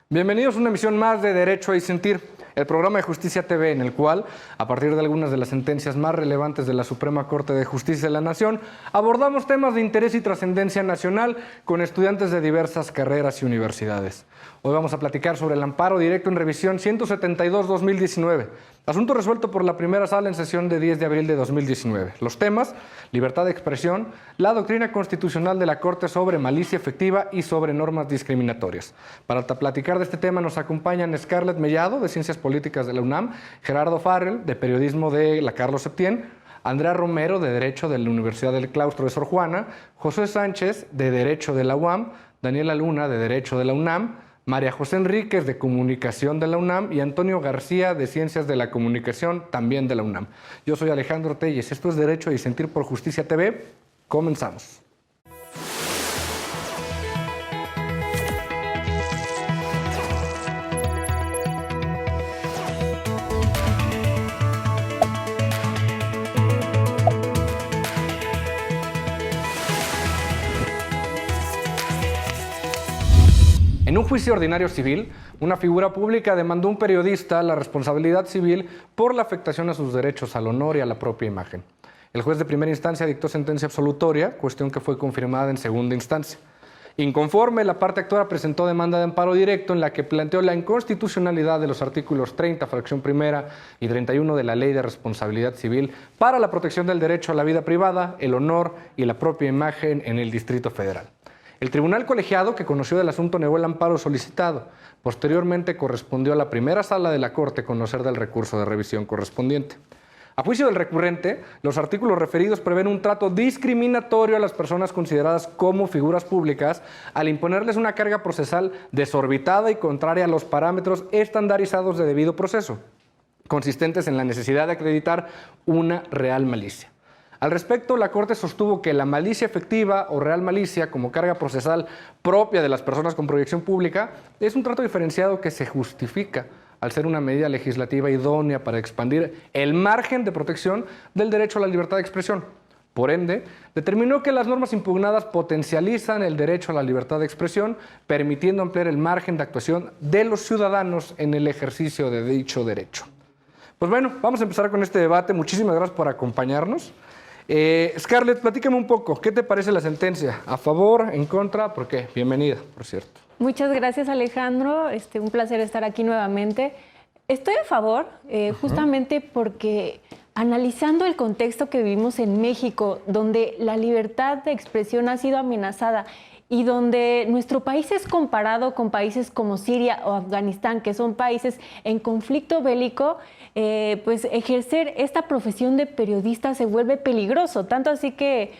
Bienvenidos a una emisión más de Derecho a Disentir, el programa de Justicia TV, en el cual, a partir de algunas de las sentencias más relevantes de la Suprema Corte de Justicia de la Nación, abordamos temas de interés y trascendencia nacional con estudiantes de diversas carreras y universidades. Hoy vamos a platicar sobre el amparo directo en revisión 172-2019, asunto resuelto por la primera sala en sesión de 10 de abril de 2019. Los temas: libertad de expresión, la doctrina constitucional de la Corte sobre malicia efectiva y sobre normas discriminatorias. Para platicar de este tema nos acompañan Scarlett Mellado, de Ciencias Políticas de la UNAM, Gerardo Farrell, de Periodismo de la Carlos Septién, Andrea Romero, de Derecho de la Universidad del Claustro de Sor Juana, José Sánchez, de Derecho de la UAM, Daniela Luna, de Derecho de la UNAM, María José Enríquez, de Comunicación de la UNAM, y Antonio García, de Ciencias de la Comunicación, también de la UNAM. Yo soy Alejandro Telles, esto es Derecho a Disentir por Justicia TV. Comenzamos. En un juicio ordinario civil, una figura pública demandó a un periodista la responsabilidad civil por la afectación a sus derechos al honor y a la propia imagen. El juez de primera instancia dictó sentencia absolutoria, cuestión que fue confirmada en segunda instancia. Inconforme, la parte actora presentó demanda de amparo directo en la que planteó la inconstitucionalidad de los artículos 30, fracción primera, y 31 de la Ley de Responsabilidad Civil para la protección del derecho a la vida privada, el honor y la propia imagen en el Distrito Federal. El tribunal colegiado, que conoció del asunto, negó el amparo solicitado. Posteriormente correspondió a la primera sala de la Corte conocer del recurso de revisión correspondiente. A juicio del recurrente, los artículos referidos prevén un trato discriminatorio a las personas consideradas como figuras públicas al imponerles una carga procesal desorbitada y contraria a los parámetros estandarizados de debido proceso, consistentes en la necesidad de acreditar una real malicia. Al respecto, la Corte sostuvo que la malicia efectiva o real malicia como carga procesal propia de las personas con proyección pública es un trato diferenciado que se justifica al ser una medida legislativa idónea para expandir el margen de protección del derecho a la libertad de expresión. Por ende, determinó que las normas impugnadas potencializan el derecho a la libertad de expresión, permitiendo ampliar el margen de actuación de los ciudadanos en el ejercicio de dicho derecho. Pues bueno, vamos a empezar con este debate. Muchísimas gracias por acompañarnos. Scarlett, platícame un poco, ¿qué te parece la sentencia? ¿A favor, en contra? ¿Por qué? Bienvenida, por cierto. Muchas gracias, Alejandro. Un placer estar aquí nuevamente. Estoy a favor, justamente porque analizando el contexto que vivimos en México, donde la libertad de expresión ha sido amenazada y donde nuestro país es comparado con países como Siria o Afganistán, que son países en conflicto bélico, pues ejercer esta profesión de periodista se vuelve peligroso, tanto así que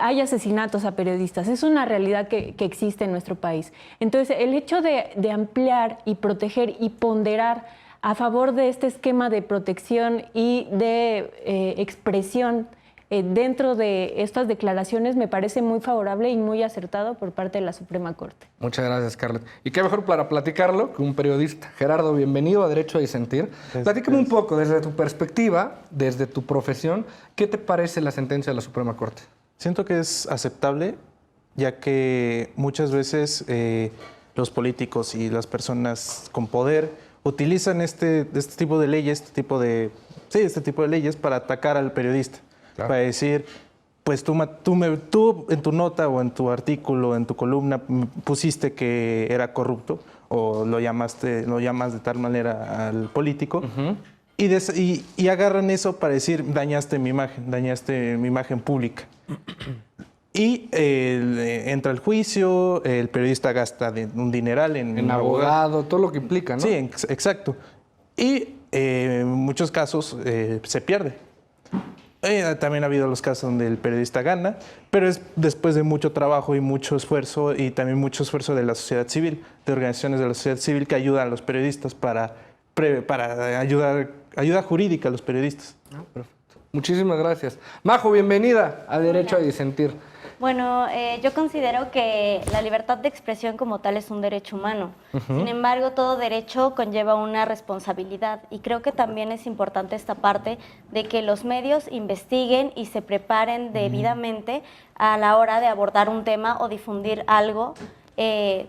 hay asesinatos a periodistas. Es una realidad que existe en nuestro país. Entonces, el hecho de ampliar y proteger y ponderar a favor de este esquema de protección y de expresión dentro de estas declaraciones me parece muy favorable y muy acertado por parte de la Suprema Corte. Muchas gracias, Scarlett. Y qué mejor para platicarlo que un periodista. Gerardo, bienvenido a Derecho a Disentir. Platícame un poco, desde tu perspectiva, desde tu profesión, ¿qué te parece la sentencia de la Suprema Corte? Siento que es aceptable, ya que muchas veces los políticos y las personas con poder utilizan este tipo de leyes, este tipo de leyes para atacar al periodista. Claro. Para decir, pues tú en tu nota o en tu artículo, en tu columna, pusiste que era corrupto o lo llamas de tal manera al político. Y agarran eso para decir, dañaste mi imagen pública. Y entra el juicio, el periodista gasta un dineral en abogado, todo lo que implica, ¿no? Sí, exacto. Y en muchos casos se pierde. También ha habido los casos donde el periodista gana, pero es después de mucho trabajo y mucho esfuerzo, y también mucho esfuerzo de la sociedad civil, de organizaciones de la sociedad civil que ayudan a los periodistas para ayuda jurídica a los periodistas. Perfecto. Muchísimas gracias. Majo, bienvenida a Derecho a Disentir. Bueno, yo considero que la libertad de expresión como tal es un derecho humano. Sin embargo, todo derecho conlleva una responsabilidad y creo que también es importante esta parte de que los medios investiguen y se preparen debidamente a la hora de abordar un tema o difundir algo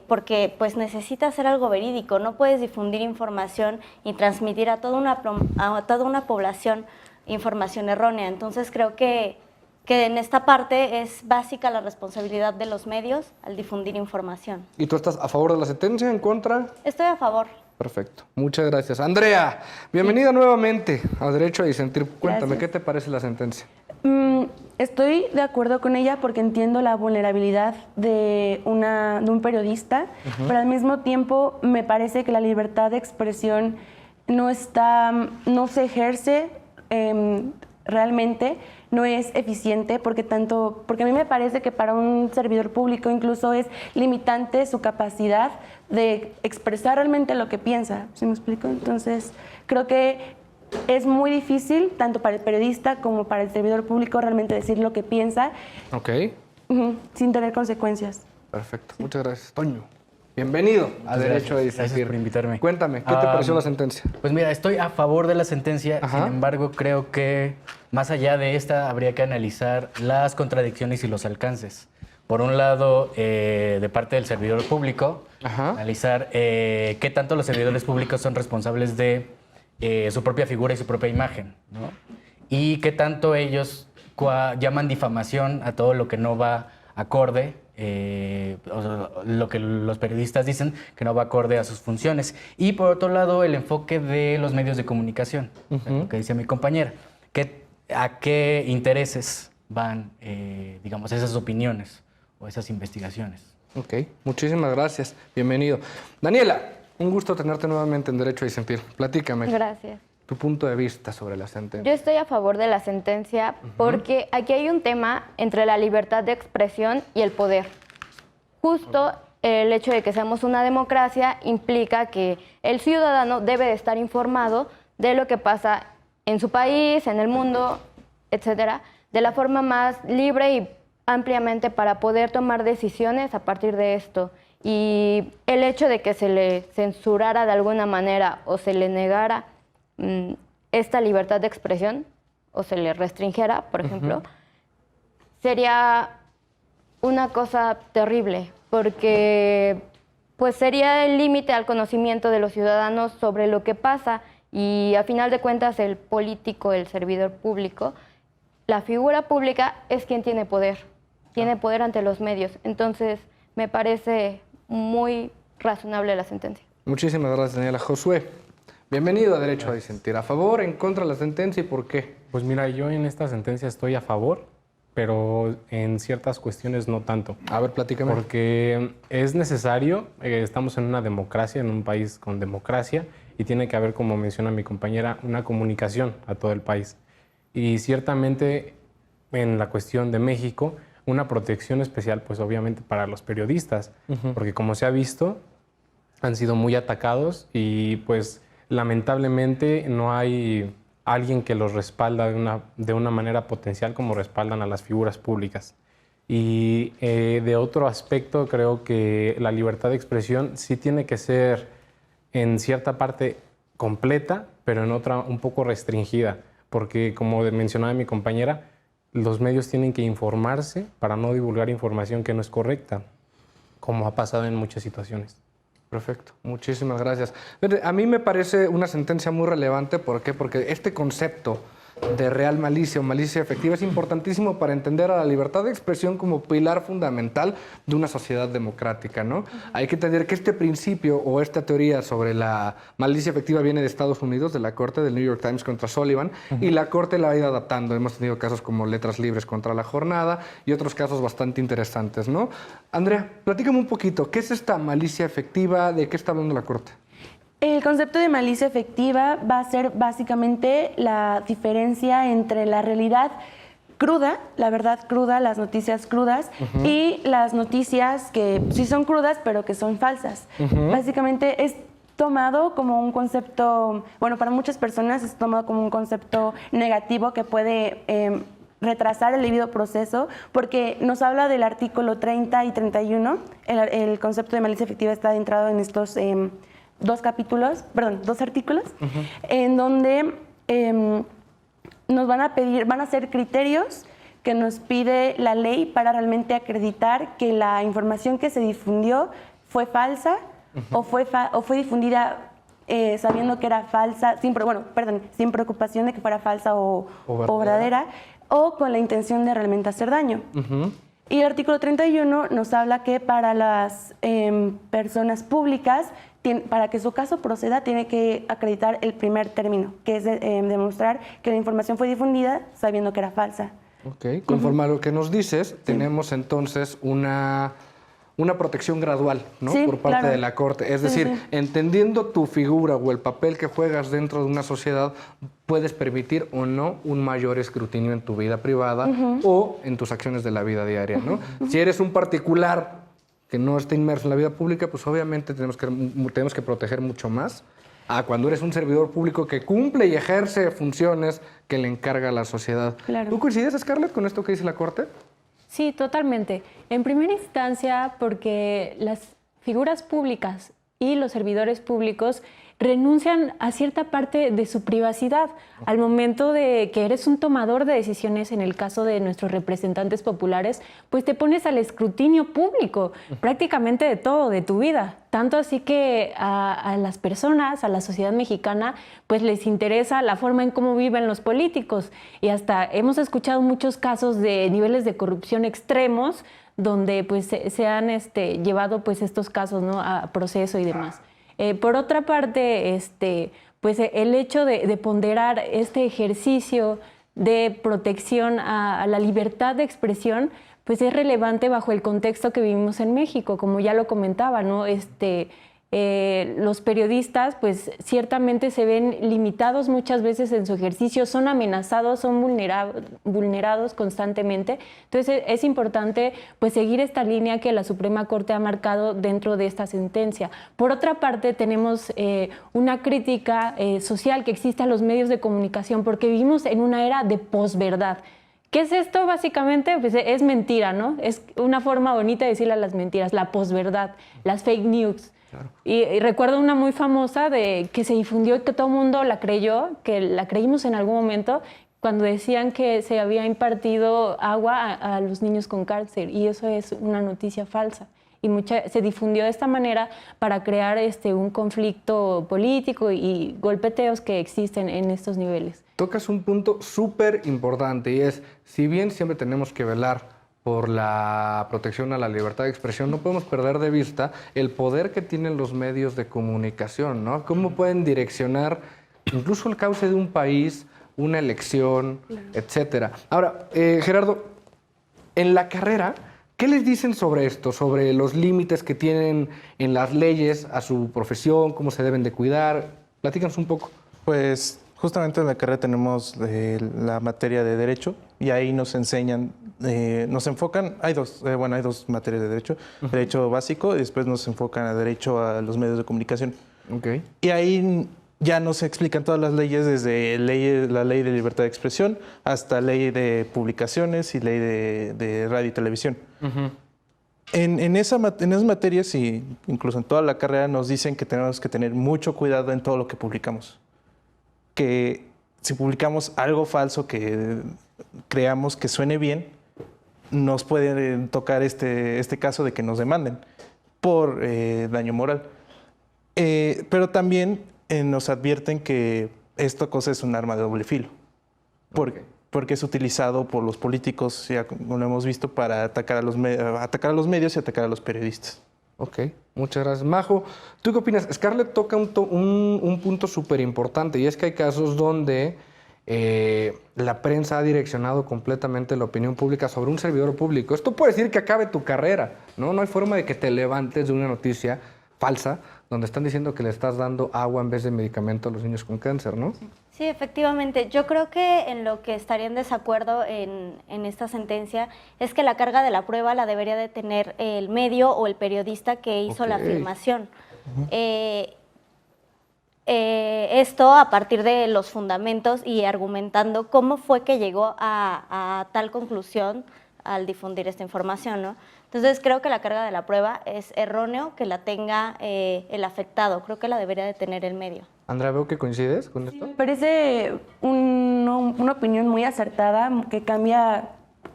porque pues necesita hacer algo verídico. No puedes difundir información y transmitir a toda una población información errónea. Entonces creo que en esta parte es básica la responsabilidad de los medios al difundir información. ¿Y tú estás a favor de la sentencia, en contra? Estoy a favor. Perfecto, muchas gracias. Andrea, bienvenida nuevamente a Derecho a Disentir. Cuéntame, Gracias. ¿qué te parece la sentencia? Estoy de acuerdo con ella porque entiendo la vulnerabilidad de un periodista, pero al mismo tiempo me parece que la libertad de expresión no se ejerce realmente, no es eficiente porque a mí me parece que para un servidor público incluso es limitante su capacidad de expresar realmente lo que piensa, ¿sí me explico? Entonces creo que es muy difícil, tanto para el periodista como para el servidor público, realmente decir lo que piensa Ok, sin tener consecuencias. perfecto. Muchas gracias. Toño, bienvenido a Derecho a Disentir. Gracias por invitarme. Cuéntame, ¿qué te pareció la sentencia? Pues mira, estoy a favor de la sentencia, Ajá. sin embargo, creo que más allá de esta habría que analizar las contradicciones y los alcances. Por un lado, de parte del servidor público, Ajá. analizar qué tanto los servidores públicos son responsables de su propia figura y su propia imagen, ¿no? Y qué tanto ellos llaman difamación a todo lo que no va acorde, o sea, lo que los periodistas dicen que no va acorde a sus funciones. Y por otro lado, el enfoque de los medios de comunicación, lo que decía mi compañera. ¿A qué intereses van, digamos, esas opiniones o esas investigaciones? Ok, muchísimas gracias. Bienvenido. Daniela, un gusto tenerte nuevamente en Derecho a Disentir. Platícame Gracias. tu punto de vista sobre la sentencia. Yo estoy a favor de la sentencia porque aquí hay un tema entre la libertad de expresión y el poder. Justo el hecho de que seamos una democracia implica que el ciudadano debe de estar informado de lo que pasa en su país, en el mundo, etcétera, de la forma más libre y ampliamente para poder tomar decisiones a partir de esto. Y el hecho de que se le censurara de alguna manera o se le negara esta libertad de expresión o se le restringiera, por ejemplo, sería una cosa terrible porque pues sería el límite al conocimiento de los ciudadanos sobre lo que pasa y a final de cuentas el político, el servidor público, la figura pública es quien tiene poder ante los medios. Entonces me parece muy razonable la sentencia. Muchísimas gracias, Daniela. Josué, bienvenido a Derecho a Disentir. ¿A favor, en contra de la sentencia y por qué? Pues mira, yo en esta sentencia estoy a favor, pero en ciertas cuestiones no tanto. A ver, platícame. Porque es necesario, estamos en una democracia, en un país con democracia, y tiene que haber, como menciona mi compañera, una comunicación a todo el país. Y ciertamente en la cuestión de México, una protección especial, pues obviamente para los periodistas, porque como se ha visto, han sido muy atacados y pues lamentablemente no hay alguien que los respalda de una manera potencial como respaldan a las figuras públicas. Y de otro aspecto, creo que la libertad de expresión sí tiene que ser en cierta parte completa, pero en otra un poco restringida, porque como mencionaba mi compañera, los medios tienen que informarse para no divulgar información que no es correcta, como ha pasado en muchas situaciones. Perfecto, muchísimas gracias. A mí me parece una sentencia muy relevante. ¿Por qué? Porque este concepto de real malicia o malicia efectiva es importantísimo para entender a la libertad de expresión como pilar fundamental de una sociedad democrática, ¿no? Hay que entender que este principio o esta teoría sobre la malicia efectiva viene de Estados Unidos, de la Corte del New York Times contra Sullivan, y la Corte la ha ido adaptando. Hemos tenido casos como Letras Libres contra La Jornada y otros casos bastante interesantes, ¿no? Andrea, platícame un poquito, ¿qué es esta malicia efectiva? ¿De qué está hablando la Corte? El concepto de malicia efectiva va a ser básicamente la diferencia entre la realidad cruda, la verdad cruda, las noticias crudas y las noticias que sí son crudas pero que son falsas. Básicamente es tomado como un concepto, bueno, para muchas personas es tomado como un concepto negativo que puede retrasar el debido proceso, porque nos habla del artículo 30 y 31. El concepto de malicia efectiva está adentrado en estos dos artículos, en donde nos van a pedir, van a ser criterios que nos pide la ley para realmente acreditar que la información que se difundió fue falsa o fue difundida sabiendo que era falsa, sin preocupación de que fuera falsa o verdadera, o con la intención de realmente hacer daño. Y el artículo 31 nos habla que para las personas públicas, para que su caso proceda, tiene que acreditar el primer término, que es demostrar que la información fue difundida sabiendo que era falsa. Ok, conforme a lo que nos dices, tenemos entonces una protección gradual, ¿no? Sí, por parte claro. de la Corte. Es decir, entendiendo tu figura o el papel que juegas dentro de una sociedad, puedes permitir o no un mayor escrutinio en tu vida privada o en tus acciones de la vida diaria, ¿no? Si eres un particular que no está inmerso en la vida pública, pues obviamente tenemos que proteger mucho más a cuando eres un servidor público que cumple y ejerce funciones que le encarga a la sociedad. Claro. ¿Tú coincides, Scarlett, con esto que dice la Corte? Sí, totalmente. En primera instancia, porque las figuras públicas y los servidores públicos renuncian a cierta parte de su privacidad al momento de que eres un tomador de decisiones. En el caso de nuestros representantes populares, pues te pones al escrutinio público prácticamente de todo, de tu vida. Tanto así que a las personas, a la sociedad mexicana, pues les interesa la forma en cómo viven los políticos. Y hasta hemos escuchado muchos casos de niveles de corrupción extremos donde pues se han llevado pues estos casos, ¿no?, a proceso y demás. Por otra parte, pues el hecho de ponderar este ejercicio de protección a la libertad de expresión, pues es relevante bajo el contexto que vivimos en México, como ya lo comentaba, ¿no? Los periodistas, pues ciertamente se ven limitados muchas veces en su ejercicio, son amenazados, son vulnerados constantemente. Entonces es importante pues seguir esta línea que la Suprema Corte ha marcado dentro de esta sentencia. Por otra parte, tenemos una crítica social que existe a los medios de comunicación, porque vivimos en una era de posverdad. ¿Qué es esto? Básicamente, pues es mentira, ¿no? Es una forma bonita de decirle a las mentiras, la posverdad, las fake news. Claro. Y recuerdo una muy famosa que se difundió y que todo el mundo la creyó, que la creímos en algún momento, cuando decían que se había impartido agua a los niños con cáncer, y eso es una noticia falsa. Y se difundió de esta manera para crear un conflicto político y golpeteos que existen en estos niveles. Tocas un punto súper importante, y es, si bien siempre tenemos que velar por la protección a la libertad de expresión, no podemos perder de vista el poder que tienen los medios de comunicación, ¿no? Cómo pueden direccionar incluso el cauce de un país, una elección, etcétera. Ahora, Gerardo, en la carrera, ¿qué les dicen sobre esto? Sobre los límites que tienen en las leyes a su profesión, cómo se deben de cuidar. Platícanos un poco. Pues justamente en la carrera tenemos la materia de Derecho, y ahí nos enseñan, nos enfocan, hay dos materias de Derecho, Derecho básico, y después nos enfocan a Derecho a los medios de comunicación. Okay. Y ahí ya nos explican todas las leyes, desde la ley de libertad de expresión hasta ley de publicaciones y ley de radio y televisión. En esas materias, y incluso en toda la carrera, nos dicen que tenemos que tener mucho cuidado en todo lo que publicamos. Que si publicamos algo falso que creamos que suene bien, nos puede tocar este caso de que nos demanden por daño moral. Pero también nos advierten que esta cosa es un arma de doble filo, porque es utilizado por los políticos, ya como lo hemos visto, para atacar a los medios y atacar a los periodistas. Ok, muchas gracias. Majo, ¿tú qué opinas? Scarlett toca un punto súper importante, y es que hay casos donde la prensa ha direccionado completamente la opinión pública sobre un servidor público. Esto puede decir que acabe tu carrera, ¿no? No hay forma de que te levantes de una noticia falsa donde están diciendo que le estás dando agua en vez de medicamento a los niños con cáncer, ¿no? Sí, efectivamente. Yo creo que en lo que estaría en desacuerdo en esta sentencia es que la carga de la prueba la debería de tener el medio o el periodista que hizo la afirmación. Esto a partir de los fundamentos y argumentando cómo fue que llegó a tal conclusión al difundir esta información, ¿no? Entonces creo que la carga de la prueba es erróneo que la tenga el afectado, creo que la debería de tener el medio. Andrea, ¿veo que coincides con esto? Me parece una opinión muy acertada, que cambia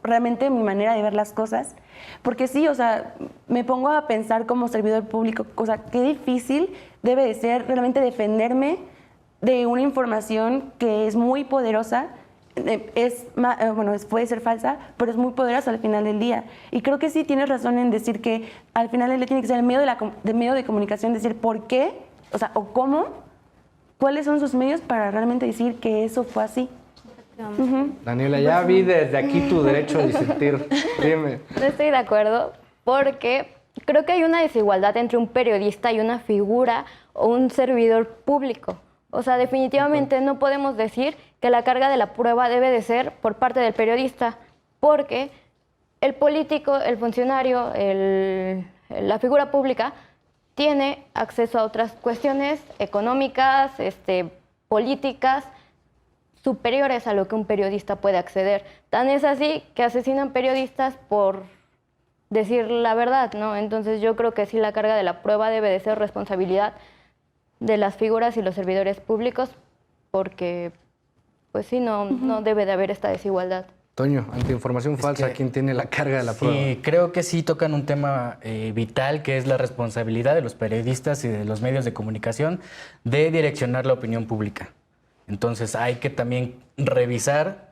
realmente mi manera de ver las cosas. Porque sí, o sea, me pongo a pensar como servidor público, o sea, qué difícil debe de ser realmente defenderme de una información que es muy poderosa, puede ser falsa, pero es muy poderosa al final del día. Y creo que sí tienes razón en decir que al final del día tiene que ser el medio de comunicación, decir por qué, o sea, o cómo, cuáles son sus medios para realmente decir que eso fue así. Daniela, ya vi desde aquí tu derecho a disentir. Dime. No estoy de acuerdo porque creo que hay una desigualdad entre un periodista y una figura o un servidor público. O sea, definitivamente no podemos decir que la carga de la prueba debe de ser por parte del periodista, porque el político, el funcionario, la figura pública tiene acceso a otras cuestiones económicas, políticas, superiores a lo que un periodista puede acceder. Tan es así que asesinan periodistas por decir la verdad, ¿no? Entonces yo creo que sí la carga de la prueba debe de ser responsabilidad de las figuras y los servidores públicos, porque pues sí, no debe de haber esta desigualdad. Toño, ante información falsa, ¿quién tiene la carga de la prueba? Sí, creo que sí tocan un tema vital, que es la responsabilidad de los periodistas y de los medios de comunicación de direccionar la opinión pública. Entonces hay que también revisar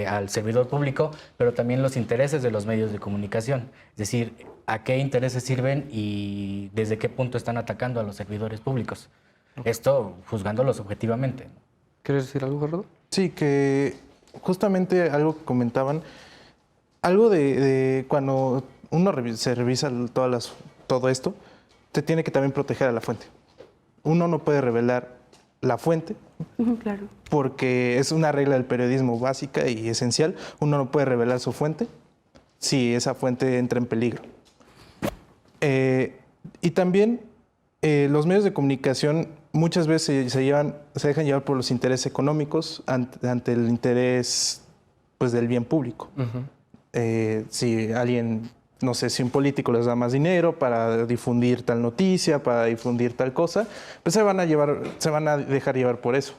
al servidor público, pero también los intereses de los medios de comunicación. Es decir, a qué intereses sirven y desde qué punto están atacando a los servidores públicos. Esto juzgándolos objetivamente. ¿Quieres decir algo, Gerardo? Sí, que justamente algo que comentaban, algo de cuando uno se revisa todo esto, te tiene que también proteger a la fuente. Uno no puede revelar la fuente, Claro. porque es una regla del periodismo básica y esencial. Uno no puede revelar su fuente si esa fuente entra en peligro. Y también los medios de comunicación muchas veces se dejan llevar por los intereses económicos ante el interés, pues, del bien público. Si alguien, no sé, si un político les da más dinero para difundir tal noticia, para difundir tal cosa, pues se van a dejar llevar por eso.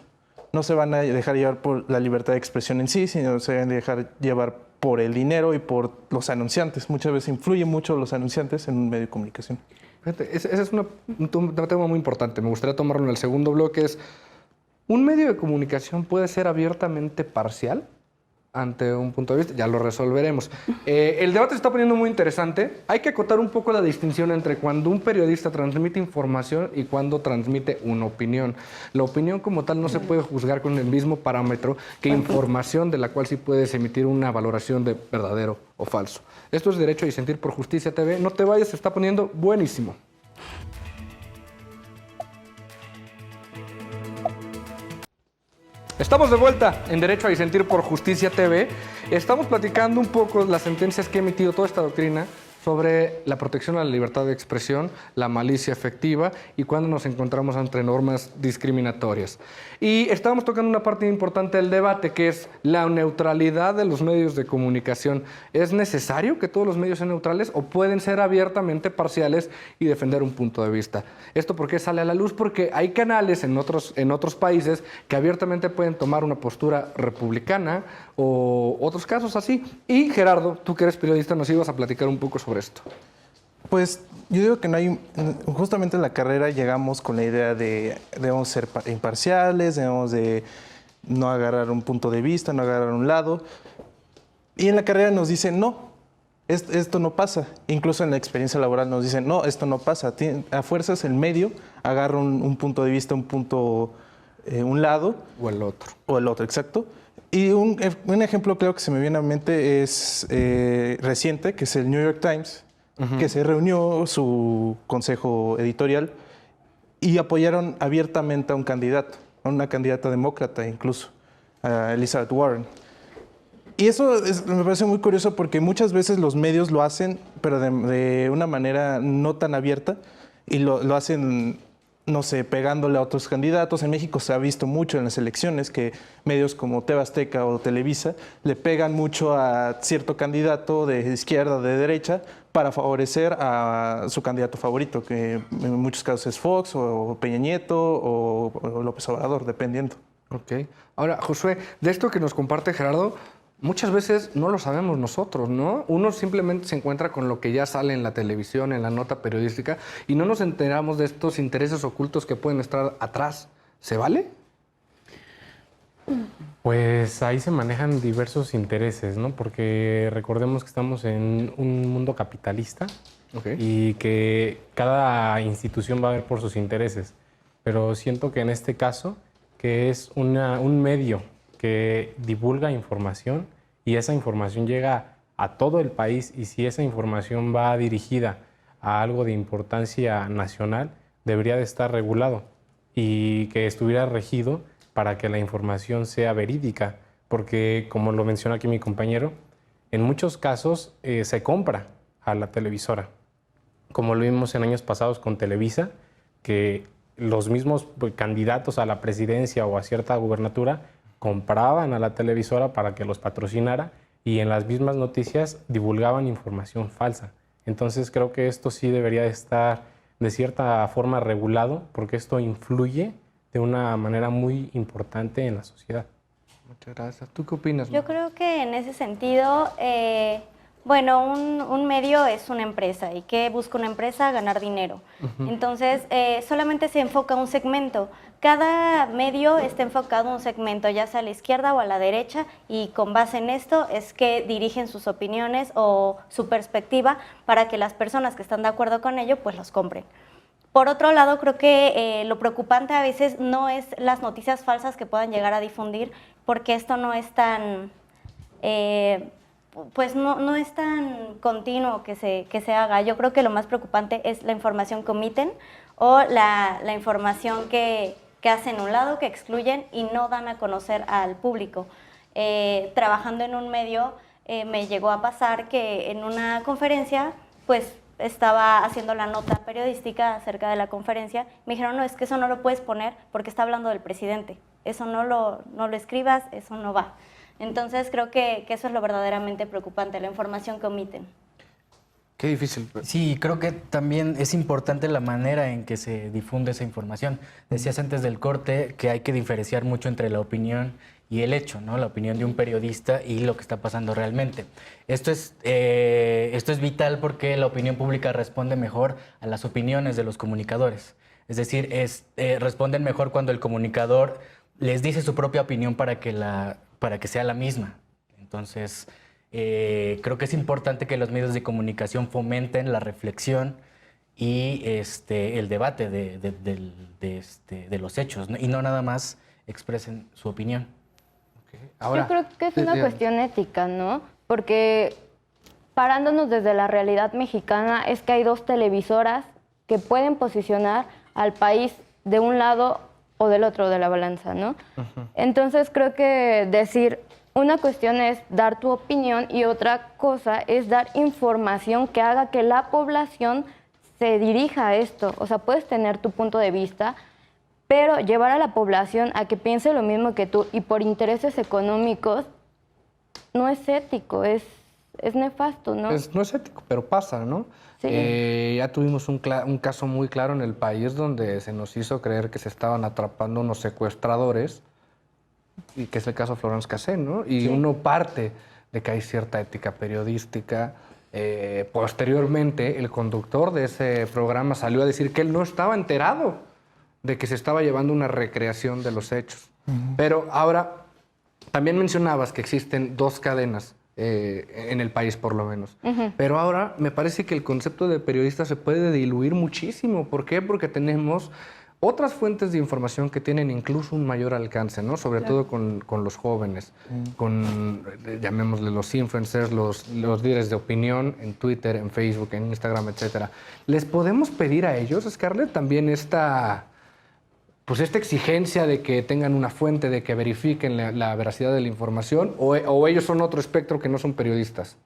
No se van a dejar llevar por la libertad de expresión en sí, sino se van a dejar llevar por el dinero y por los anunciantes. Muchas veces influyen mucho los anunciantes en un medio de comunicación. Fíjate, ese es un tema muy importante. Me gustaría tomarlo en el segundo bloque. ¿Un medio de comunicación puede ser abiertamente parcial ante un punto de vista? Ya lo resolveremos. El debate se está poniendo muy interesante. Hay que acotar un poco la distinción entre cuando un periodista transmite información y cuando transmite una opinión. La opinión como tal no se puede juzgar con el mismo parámetro que información de la cual sí puedes emitir una valoración de verdadero o falso. Esto es Derecho a Disentir por Justicia TV. No te vayas, se está poniendo buenísimo. Estamos de vuelta en Derecho a Disentir por Justicia TV. Estamos platicando un poco las sentencias que ha emitido toda esta doctrina sobre la protección a la libertad de expresión, la malicia efectiva y cuando nos encontramos ante normas discriminatorias. Y estamos tocando una parte importante del debate, que es la neutralidad de los medios de comunicación. ¿Es necesario que todos los medios sean neutrales o pueden ser abiertamente parciales y defender un punto de vista? ¿Esto por qué sale a la luz? Porque hay canales en otros países que abiertamente pueden tomar una postura republicana o otros casos así. Y Gerardo, tú que eres periodista, nos ibas a platicar un poco sobre esto. Pues yo digo que no hay, justamente en la carrera llegamos con la idea de debemos ser imparciales, debemos de no agarrar un punto de vista, no agarrar un lado. Y en la carrera nos dicen, no, esto no pasa. Incluso en la experiencia laboral nos dicen, no, esto no pasa. A fuerzas el medio agarra un punto de vista, un lado. O el otro. O el otro, exacto. Y un ejemplo creo que se me viene a la mente es reciente, que es el New York Times, que se reunió su consejo editorial y apoyaron abiertamente a un candidato, a una candidata demócrata incluso, a Elizabeth Warren. Y eso me parece muy curioso porque muchas veces los medios lo hacen, pero de una manera no tan abierta, y lo hacen, no sé, pegándole a otros candidatos. En México se ha visto mucho en las elecciones que medios como TV Azteca o Televisa le pegan mucho a cierto candidato de izquierda o de derecha para favorecer a su candidato favorito, que en muchos casos es Fox o Peña Nieto o López Obrador, dependiendo. Ok. Ahora, Josué, de esto que nos comparte Gerardo, muchas veces no lo sabemos nosotros, ¿no? Uno simplemente se encuentra con lo que ya sale en la televisión, en la nota periodística, y no nos enteramos de estos intereses ocultos que pueden estar atrás. ¿Se vale? Pues ahí se manejan diversos intereses, ¿no? Porque recordemos que estamos en un mundo capitalista y que cada institución va a ver por sus intereses. Pero siento que en este caso, que es un medio que divulga información y esa información llega a todo el país, y si esa información va dirigida a algo de importancia nacional, debería de estar regulado y que estuviera regido para que la información sea verídica, porque como lo menciona aquí mi compañero, en muchos casos se compra a la televisora, como lo vimos en años pasados con Televisa, que los mismos candidatos a la presidencia o a cierta gubernatura compraban a la televisora para que los patrocinara y en las mismas noticias divulgaban información falsa. Entonces creo que esto sí debería de estar de cierta forma regulado, porque esto influye de una manera muy importante en la sociedad. Muchas gracias. ¿Tú qué opinas? Yo creo que en ese sentido, bueno, un medio es una empresa. ¿Y qué busca una empresa? Ganar dinero. Entonces, solamente se enfoca un segmento. Cada medio está enfocado a un segmento, ya sea a la izquierda o a la derecha, y con base en esto es que dirigen sus opiniones o su perspectiva para que las personas que están de acuerdo con ello, pues los compren. Por otro lado, creo que lo preocupante a veces no es las noticias falsas que puedan llegar a difundir, porque esto no es tan, pues no es tan continuo que se haga. Yo creo que lo más preocupante es la información que omiten o la información que hacen a un lado, que excluyen y no dan a conocer al público. Trabajando en un medio, me llegó a pasar que en una conferencia, pues, estaba haciendo la nota periodística acerca de la conferencia, me dijeron, no, es que eso no lo puedes poner porque está hablando del presidente, eso no lo escribas, eso no va. Entonces creo que eso es lo verdaderamente preocupante, la información que omiten. Qué difícil. Sí, creo que también es importante la manera en que se difunde esa información. Decías antes del corte que hay que diferenciar mucho entre la opinión y el hecho, ¿no? La opinión de un periodista y lo que está pasando realmente. Esto es vital porque la opinión pública responde mejor a las opiniones de los comunicadores. Es decir, responden mejor cuando el comunicador les dice su propia opinión para que sea la misma. Entonces, creo que es importante que los medios de comunicación fomenten la reflexión y el debate de los hechos, ¿no? Y no nada más expresen su opinión. Ahora, yo creo que es una cuestión ética, ¿no? Porque parándonos desde la realidad mexicana, es que hay dos televisoras que pueden posicionar al país de un lado o del otro de la balanza, ¿no? Entonces creo que decir, una cuestión es dar tu opinión y otra cosa es dar información que haga que la población se dirija a esto. O sea, puedes tener tu punto de vista, pero llevar a la población a que piense lo mismo que tú y por intereses económicos no es ético, es nefasto, ¿no? No es ético, pero pasa, ¿no? Sí. Ya tuvimos un caso muy claro en el país donde se nos hizo creer que se estaban atrapando unos secuestradores, y que es el caso Florence Cassé, ¿no? Y uno parte de que hay cierta ética periodística. Posteriormente, el conductor de ese programa salió a decir que él no estaba enterado de que se estaba llevando una recreación de los hechos. Pero ahora, también mencionabas que existen dos cadenas en el país, por lo menos. Pero ahora me parece que el concepto de periodista se puede diluir muchísimo. ¿Por qué? Porque tenemos otras fuentes de información que tienen incluso un mayor alcance, ¿no? Sobre todo con los jóvenes, con, llamémosle, los influencers, los líderes de opinión en Twitter, en Facebook, en Instagram, etcétera. ¿Les podemos pedir a ellos, Scarlett, también esta exigencia de que tengan una fuente, de que verifiquen la veracidad de la información, o ellos son otro espectro que no son periodistas?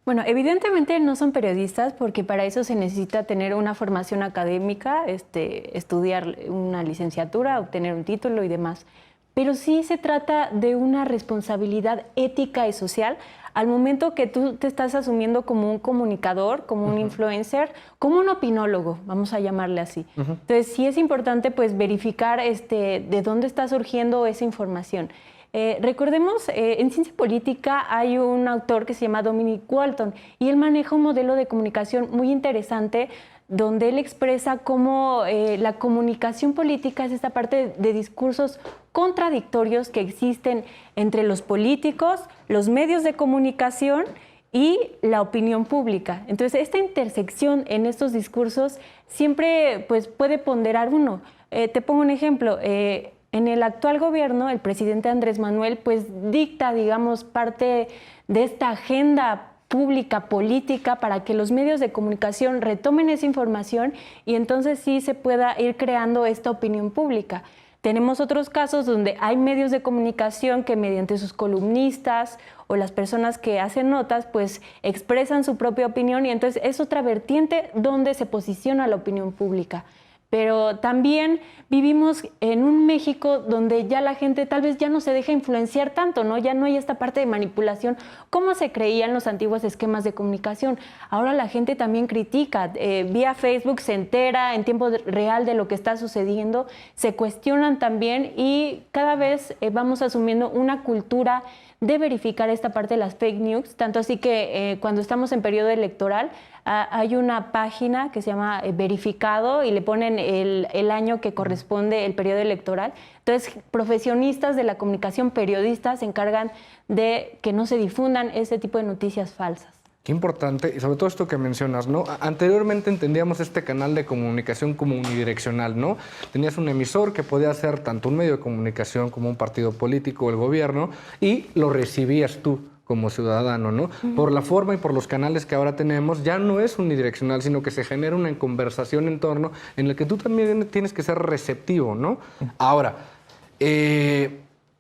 Bueno, evidentemente no son periodistas porque para eso se necesita tener una formación académica, estudiar una licenciatura, obtener un título y demás. Pero sí se trata de una responsabilidad ética y social al momento que tú te estás asumiendo como un comunicador, como un influencer, como un opinólogo, vamos a llamarle así. Entonces sí es importante pues verificar de dónde está surgiendo esa información. Recordemos, en ciencia política hay un autor que se llama Dominic Walton y él maneja un modelo de comunicación muy interesante donde él expresa cómo la comunicación política es esta parte de discursos contradictorios que existen entre los políticos, los medios de comunicación y la opinión pública. Entonces, esta intersección en estos discursos siempre pues, puede ponderar uno. Te pongo un ejemplo. En el actual gobierno, el presidente Andrés Manuel pues, dicta, digamos, parte de esta agenda pública, política, para que los medios de comunicación retomen esa información y entonces sí se pueda ir creando esta opinión pública. Tenemos otros casos donde hay medios de comunicación que mediante sus columnistas o las personas que hacen notas, pues expresan su propia opinión y entonces es otra vertiente donde se posiciona la opinión pública. Pero también vivimos en un México donde ya la gente tal vez ya no se deja influenciar tanto, ¿no? Ya no hay esta parte de manipulación como se creía en los antiguos esquemas de comunicación. Ahora la gente también critica, vía Facebook se entera en tiempo real de lo que está sucediendo, se cuestionan también y cada vez vamos asumiendo una cultura de verificar esta parte de las fake news, tanto así que cuando estamos en periodo electoral hay una página que se llama Verificado y le ponen el año que corresponde el periodo electoral. Entonces, profesionistas de la comunicación, periodistas, se encargan de que no se difundan ese tipo de noticias falsas. Qué importante, y sobre todo esto que mencionas, ¿no? Anteriormente entendíamos este canal de comunicación como unidireccional, ¿no? Tenías un emisor que podía ser tanto un medio de comunicación como un partido político o el gobierno, y lo recibías tú como ciudadano, ¿no? Por la forma y por los canales que ahora tenemos, ya no es unidireccional, sino que se genera una conversación en torno en la que tú también tienes que ser receptivo, ¿no? Ahora,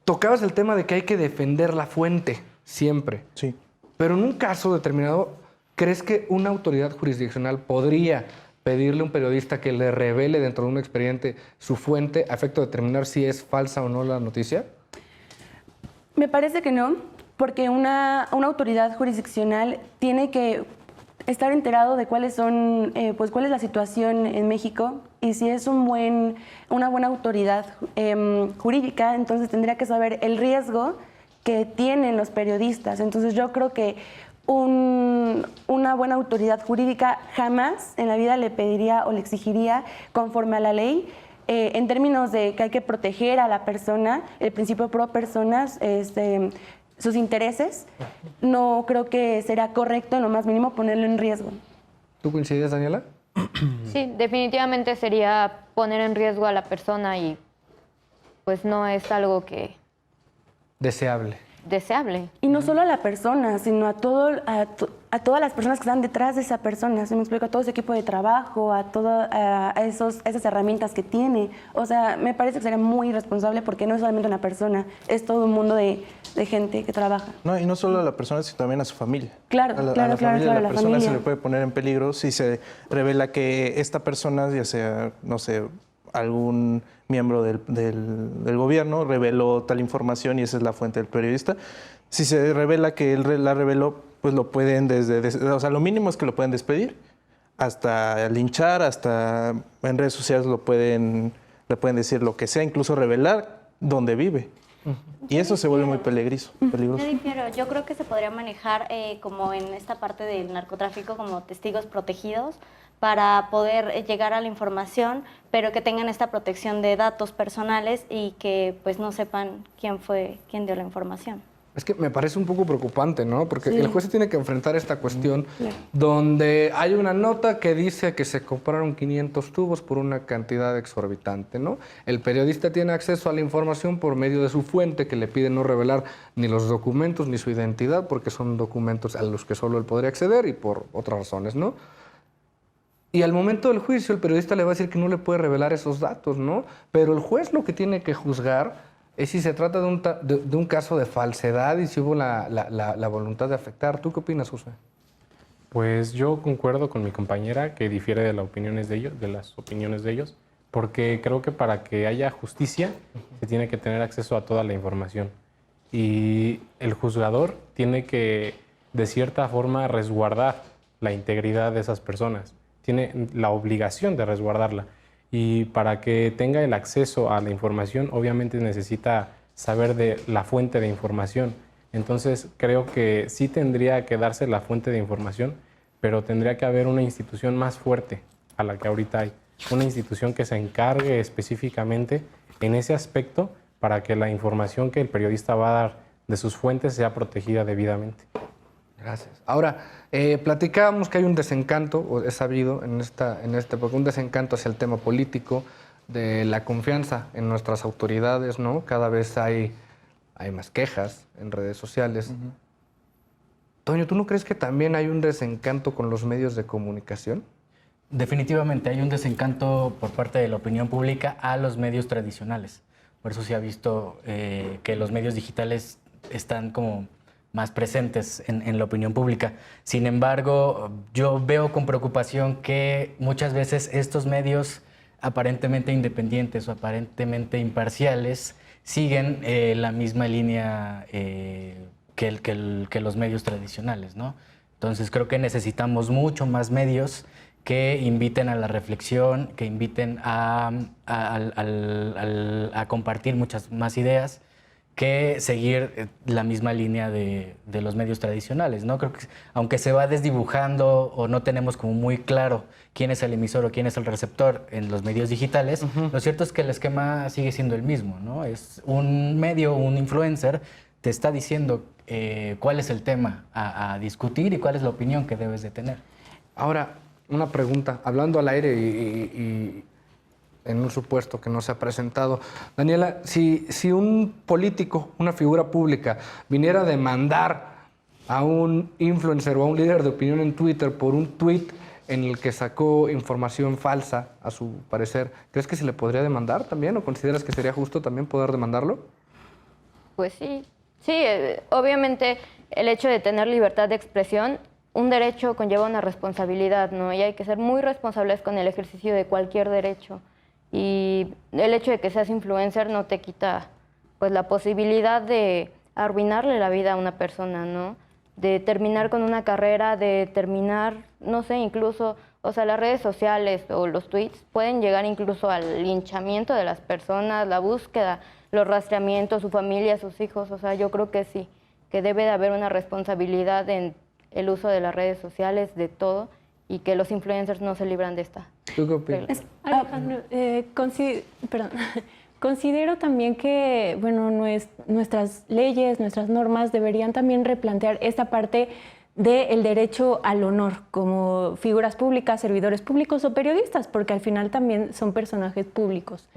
tocabas el tema de que hay que defender la fuente siempre. Sí. Pero en un caso determinado, ¿crees que una autoridad jurisdiccional podría pedirle a un periodista que le revele dentro de un expediente su fuente a efecto de determinar si es falsa o no la noticia? Me parece que no, porque una autoridad jurisdiccional tiene que estar enterado de cuáles son, pues cuál es la situación en México y si es una buena autoridad jurídica, entonces tendría que saber el riesgo que tienen los periodistas. Entonces yo creo que una buena autoridad jurídica jamás en la vida le pediría o le exigiría conforme a la ley, en términos de que hay que proteger a la persona, el principio pro personas, sus intereses, no creo que será correcto en lo más mínimo ponerlo en riesgo. ¿Tú coincides, Daniela? Sí, definitivamente sería poner en riesgo a la persona y pues no es algo que Deseable. deseable. Y no solo a la persona, sino a todas las personas que están detrás de esa persona. ¿Se me explica? A todo ese equipo de trabajo, a esas herramientas que tiene. O sea, me parece que sería muy irresponsable porque no es solamente una persona, es todo un mundo de gente que trabaja. No, y no solo a la persona, sino también a su familia. Claro, a la claro, familia de claro, la la persona familia. se le puede poner en peligro si se revela que esta persona, ya sea, no sé, algún miembro del gobierno reveló tal información y esa es la fuente del periodista. Si se revela que él la reveló, pues lo pueden o sea, lo mínimo es que lo pueden despedir, hasta linchar, hasta en redes sociales le pueden decir lo que sea, incluso revelar dónde vive. Y eso se vuelve muy peligroso. Yo difiero. Yo creo que se podría manejar como en esta parte del narcotráfico como testigos protegidos para poder llegar a la información, pero que tengan esta protección de datos personales y que pues no sepan quién dio la información. Es que me parece un poco preocupante, ¿no? Porque Sí. el juez se tiene que enfrentar esta cuestión donde hay una nota que dice que se compraron 500 tubos por una cantidad exorbitante, ¿no? El periodista tiene acceso a la información por medio de su fuente, que le pide no revelar ni los documentos ni su identidad, porque son documentos a los que solo él podría acceder y por otras razones, ¿no? Y al momento del juicio, el periodista le va a decir que no le puede revelar esos datos, ¿no? Pero el juez lo que tiene que juzgar es si se trata de un caso de falsedad y si hubo la voluntad de afectar. ¿Tú qué opinas, José? Pues yo concuerdo con mi compañera que difiere de las opiniones de ellos, porque creo que para que haya justicia se tiene que tener acceso a toda la información. Y el juzgador tiene que, de cierta forma, resguardar la integridad de esas personas. Tiene la obligación de resguardarla. Y para que tenga el acceso a la información, obviamente necesita saber de la fuente de información. Entonces, creo que sí tendría que darse la fuente de información, pero tendría que haber una institución más fuerte a la que ahorita hay. Una institución que se encargue específicamente en ese aspecto para que la información que el periodista va a dar de sus fuentes sea protegida debidamente. Gracias. Ahora, platicábamos que hay un desencanto, o es sabido porque un desencanto hacia el tema político, de la confianza en nuestras autoridades, ¿no? Cada vez hay más quejas en redes sociales. Toño, ¿tú no crees que también hay un desencanto con los medios de comunicación? Definitivamente hay un desencanto por parte de la opinión pública a los medios tradicionales. Por eso se ha visto que los medios digitales están como más presentes en la opinión pública. Sin embargo, yo veo con preocupación que muchas veces estos medios aparentemente independientes o aparentemente imparciales siguen la misma línea que los medios tradicionales, ¿no? Entonces creo que necesitamos mucho más medios que inviten a la reflexión, que inviten a compartir muchas más ideas, que seguir la misma línea de los medios tradicionales, ¿no? Creo que aunque se va desdibujando o no tenemos como muy claro quién es el emisor o quién es el receptor en los medios digitales, lo cierto es que el esquema sigue siendo el mismo, ¿no? Es un medio, un influencer, te está diciendo cuál es el tema a discutir y cuál es la opinión que debes de tener. Ahora, una pregunta, hablando al aire y en un supuesto que no se ha presentado. Daniela, si un político, una figura pública, viniera a demandar a un influencer o a un líder de opinión en Twitter por un tweet en el que sacó información falsa, a su parecer, ¿crees que se le podría demandar también o consideras que sería justo también poder demandarlo? Pues sí, obviamente el hecho de tener libertad de expresión, un derecho conlleva una responsabilidad, ¿no? Y hay que ser muy responsables con el ejercicio de cualquier derecho. Y el hecho de que seas influencer no te quita pues la posibilidad de arruinarle la vida a una persona, ¿no? De terminar con una carrera, de terminar, no sé, incluso, o sea, las redes sociales o los tweets pueden llegar incluso al linchamiento de las personas, la búsqueda, los rastreamientos, su familia, sus hijos. O sea, yo creo que sí, que debe de haber una responsabilidad en el uso de las redes sociales, de todo, y que los influencers no se libran de esta. ¿Tú qué opinas? Alejandro, considero también que, bueno, nuestras leyes, nuestras normas deberían también replantear esta parte del derecho al honor como figuras públicas, servidores públicos o periodistas, porque al final también son personajes públicos.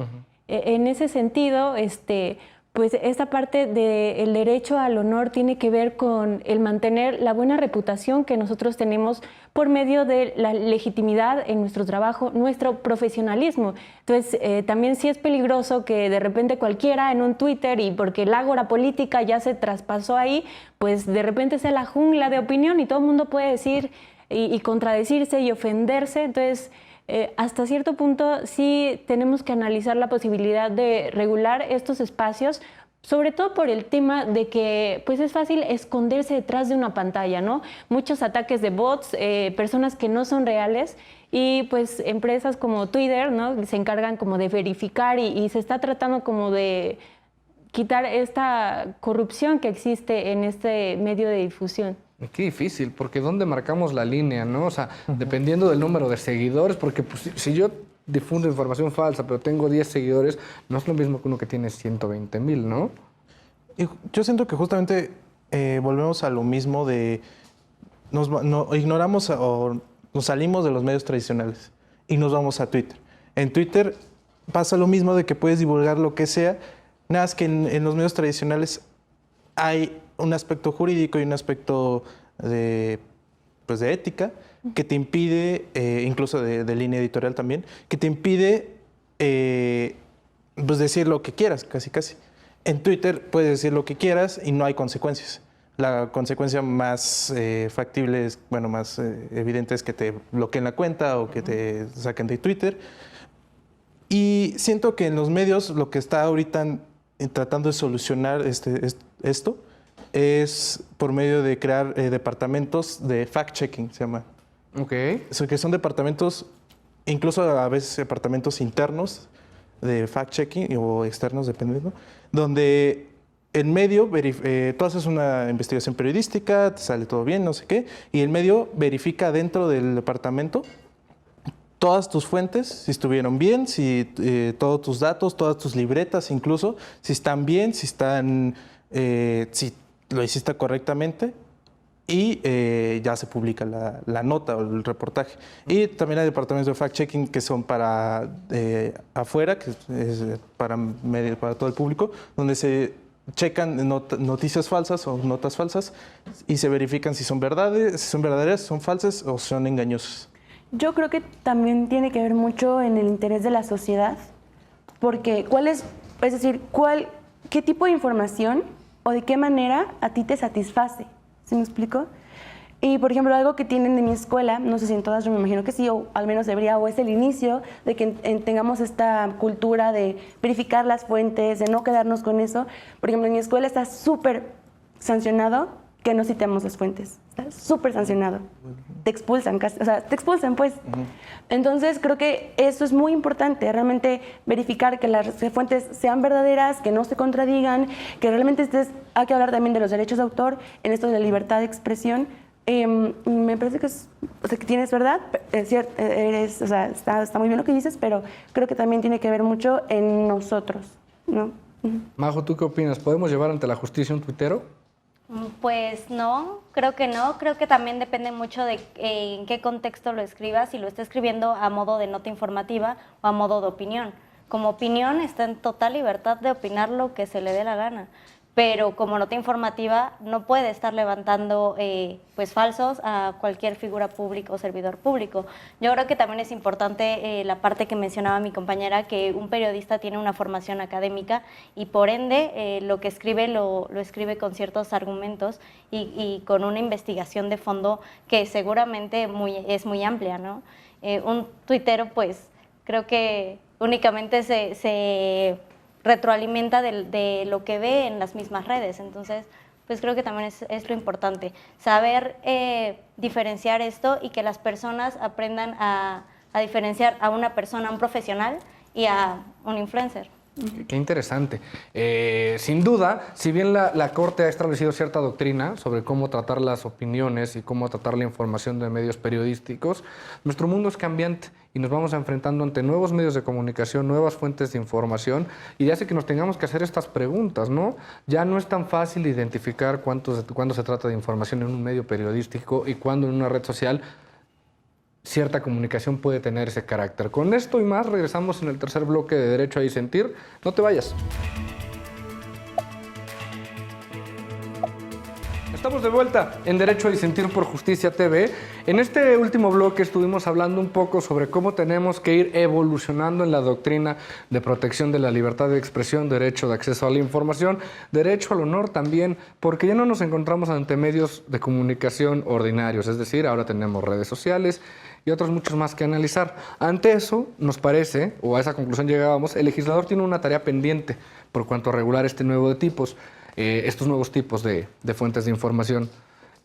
En ese sentido, pues esta parte del derecho al honor tiene que ver con el mantener la buena reputación que nosotros tenemos por medio de la legitimidad en nuestro trabajo, nuestro profesionalismo. Entonces, también sí es peligroso que de repente cualquiera en un Twitter, y porque el ágora política ya se traspasó ahí, pues de repente sea la jungla de opinión y todo el mundo puede decir y contradecirse y ofenderse. Entonces, hasta cierto punto sí tenemos que analizar la posibilidad de regular estos espacios, sobre todo por el tema de que pues es fácil esconderse detrás de una pantalla, ¿no? Muchos ataques de bots, personas que no son reales, y pues empresas como Twitter, ¿no? Se encargan como de verificar y se está tratando como de quitar esta corrupción que existe en este medio de difusión. Qué difícil, porque ¿dónde marcamos la línea, no? O sea, dependiendo del número de seguidores, porque pues, si yo difundo información falsa, pero tengo 10 seguidores, no es lo mismo que uno que tiene 120,000, ¿no? Y yo siento que justamente volvemos a lo mismo de ignoramos o nos salimos de los medios tradicionales y nos vamos a Twitter. En Twitter pasa lo mismo de que puedes divulgar lo que sea, nada más que en los medios tradicionales hay un aspecto jurídico y un aspecto de ética que te impide, incluso de línea editorial también, que te impide pues decir lo que quieras, casi casi. En Twitter puedes decir lo que quieras y no hay consecuencias. La consecuencia más factible, más evidente es que te bloqueen la cuenta o que te saquen de Twitter. Y siento que en los medios lo que está ahorita tratando de solucionar esto es por medio de crear departamentos de fact-checking, se llama. Ok. Que son departamentos, incluso a veces departamentos internos de fact-checking o externos, dependiendo, donde el medio, tú haces una investigación periodística, te sale todo bien, no sé qué, y el medio verifica dentro del departamento todas tus fuentes, si estuvieron bien, si todos tus datos, todas tus libretas incluso, si están bien, si lo hiciste correctamente, y ya se publica la nota o el reportaje. Y también hay departamentos de fact-checking que son para afuera, que es para todo el público, donde se checan noticias falsas o notas falsas y se verifican si son verdaderas, son falsas o son engañosas. Yo creo que también tiene que ver mucho en el interés de la sociedad, porque ¿qué tipo de información o de qué manera a ti te satisface? ¿Sí me explico? Y, por ejemplo, algo que tienen de mi escuela, no sé si en todas, yo me imagino que sí, o al menos debería, o es el inicio de que tengamos esta cultura de verificar las fuentes, de no quedarnos con eso. Por ejemplo, en mi escuela está súper sancionado que no citemos las fuentes. Está súper sancionado. Te expulsan, te expulsan, pues. Entonces, creo que eso es muy importante, realmente verificar que las fuentes sean verdaderas, que no se contradigan, que realmente hay que hablar también de los derechos de autor en esto de la libertad de expresión. Me parece que que tienes verdad, es cierto, está muy bien lo que dices, pero creo que también tiene que ver mucho en nosotros, ¿no? Majo, ¿tú qué opinas? ¿Podemos llevar ante la justicia un tuitero? Pues no, creo que no. Creo que también depende mucho de en qué contexto lo escribas, si lo está escribiendo a modo de nota informativa o a modo de opinión. Como opinión está en total libertad de opinar lo que se le dé la gana, pero como nota informativa no puede estar levantando pues falsos a cualquier figura pública o servidor público. Yo creo que también es importante la parte que mencionaba mi compañera, que un periodista tiene una formación académica y por ende lo que escribe lo escribe con ciertos argumentos y con una investigación de fondo que seguramente es muy amplia, ¿no? Un tuitero pues creo que únicamente se retroalimenta de lo que ve en las mismas redes. Entonces, pues creo que también es lo importante, saber diferenciar esto y que las personas aprendan a diferenciar a una persona, a un profesional y a un influencer. Qué interesante. Sin duda, si bien la Corte ha establecido cierta doctrina sobre cómo tratar las opiniones y cómo tratar la información de medios periodísticos, nuestro mundo es cambiante y nos vamos enfrentando ante nuevos medios de comunicación, nuevas fuentes de información, y hace que nos tengamos que hacer estas preguntas, ¿no? Ya no es tan fácil identificar cuándo se trata de información en un medio periodístico y cuándo en una red social cierta comunicación puede tener ese carácter. Con esto y más regresamos en el tercer bloque de Derecho a Disentir. No te vayas. Estamos de vuelta en Derecho a Disentir por Justicia TV. En este último bloque estuvimos hablando un poco sobre cómo tenemos que ir evolucionando en la doctrina de protección de la libertad de expresión, derecho de acceso a la información, derecho al honor también, porque ya no nos encontramos ante medios de comunicación ordinarios, es decir, ahora tenemos redes sociales y otros muchos más que analizar. Ante eso, nos parece, o a esa conclusión llegábamos, el legislador tiene una tarea pendiente por cuanto a regular estos nuevos tipos de fuentes de información.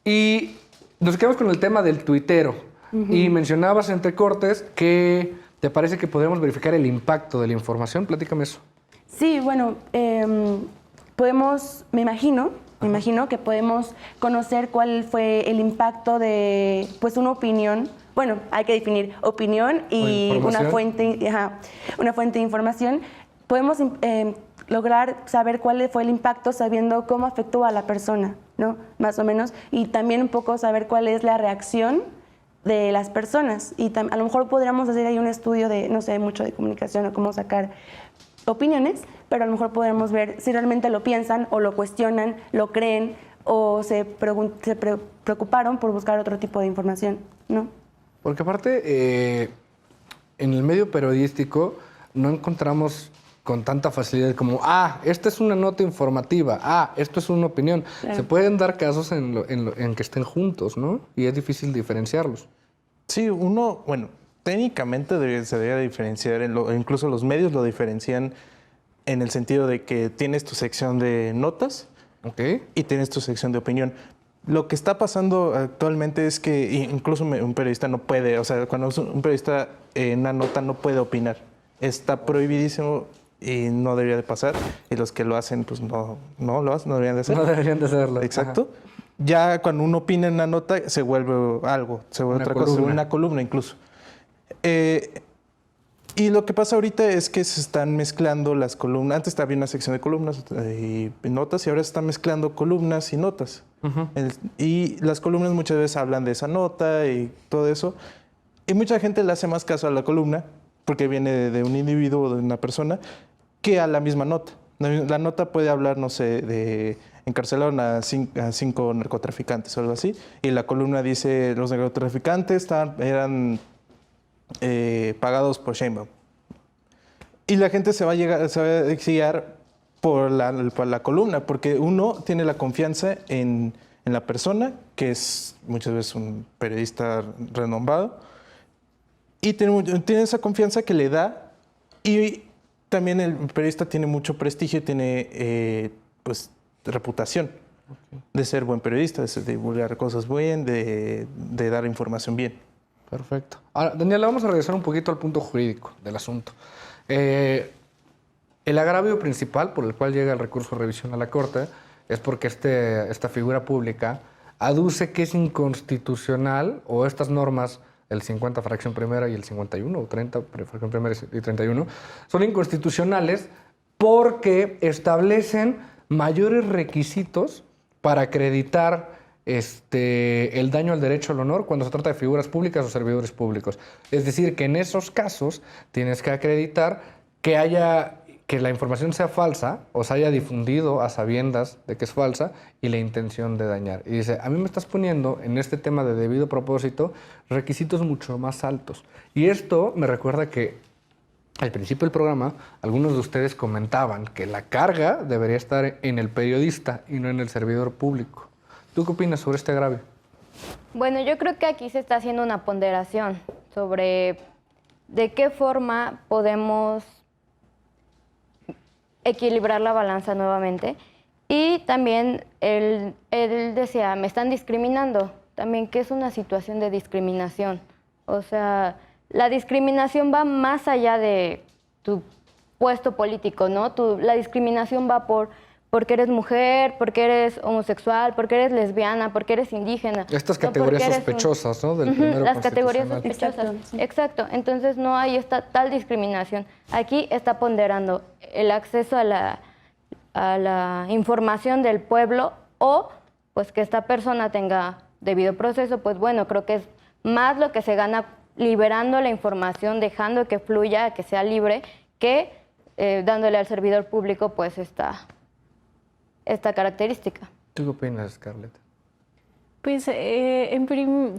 Y nos quedamos con el tema del tuitero. Y mencionabas entre cortes que te parece que podríamos verificar el impacto de la información. Platícame eso. Sí, bueno, me imagino que podemos conocer cuál fue el impacto de pues una opinión. Bueno, hay que definir opinión y una fuente de información. Podemos lograr saber cuál fue el impacto sabiendo cómo afectó a la persona, ¿no? Más o menos. Y también un poco saber cuál es la reacción de las personas. Y a lo mejor podríamos hacer ahí un estudio de, no sé, mucho de comunicación o cómo sacar opiniones, pero a lo mejor podremos ver si realmente lo piensan o lo cuestionan, lo creen o se preocuparon por buscar otro tipo de información, ¿no? Porque aparte, en el medio periodístico no encontramos con tanta facilidad como, esta es una nota informativa, esto es una opinión. Claro. Se pueden dar casos en que estén juntos, ¿no? Y es difícil diferenciarlos. Sí, técnicamente se debería diferenciar, incluso los medios lo diferencian en el sentido de que tienes tu sección de notas y tienes tu sección de opinión. Lo que está pasando actualmente es que incluso un periodista no puede, cuando un periodista en una nota no puede opinar. Está prohibidísimo y no debería de pasar, y los que lo hacen, pues no lo hacen, no deberían de hacer. No deberían de hacerlo. Exacto. Ya cuando uno opina en una nota, se vuelve algo, se vuelve Una otra cosa, columna. una columna incluso. Y lo que pasa ahorita es que se están mezclando las columnas. Antes había una sección de columnas y notas, y ahora se están mezclando columnas y notas. Y las columnas muchas veces hablan de esa nota y todo eso. Y mucha gente le hace más caso a la columna, porque viene de un individuo o de una persona, que a la misma nota. La nota puede hablar, no sé, de encarcelaron a 5 narcotraficantes o algo así, y la columna dice los narcotraficantes eran pagados por Sheinbaum. Y la gente se va a guiar por la columna, porque uno tiene la confianza en la persona, que es muchas veces un periodista renombrado, y tiene esa confianza que le da, y también el periodista tiene mucho prestigio, tiene pues reputación de ser buen periodista, de divulgar cosas bien, de dar información bien. Perfecto. Ahora, Daniela, vamos a regresar un poquito al punto jurídico del asunto. El agravio principal por el cual llega el recurso de revisión a la Corte es porque esta figura pública aduce que es inconstitucional, o estas normas, el 50 fracción primera y el 51 o 30 fracción primera y 31, son inconstitucionales porque establecen mayores requisitos para acreditar el daño al derecho al honor cuando se trata de figuras públicas o servidores públicos. Es decir, que en esos casos tienes que acreditar que la información sea falsa o se haya difundido a sabiendas de que es falsa y la intención de dañar. Y dice, a mí me estás poniendo en este tema de debido propósito requisitos mucho más altos. Y esto me recuerda que al principio del programa algunos de ustedes comentaban que la carga debería estar en el periodista y no en el servidor público. ¿Tú qué opinas sobre este agravio? Bueno, yo creo que aquí se está haciendo una ponderación sobre de qué forma podemos equilibrar la balanza nuevamente. Y también él decía, me están discriminando. También, ¿qué es una situación de discriminación? O sea, la discriminación va más allá de tu puesto político, ¿no? La discriminación va porque eres mujer, porque eres homosexual, porque eres lesbiana, porque eres indígena. Estas categorías sospechosas, ¿no? Del primero las categorías constitucional. sospechosas. Exacto. Entonces no hay tal discriminación. Aquí está ponderando el acceso a la información del pueblo, o pues que esta persona tenga debido proceso. Pues bueno, creo que es más lo que se gana liberando la información, dejando que fluya, que sea libre, que dándole al servidor público pues esta característica. ¿Tú qué opinas, Scarlett? Pues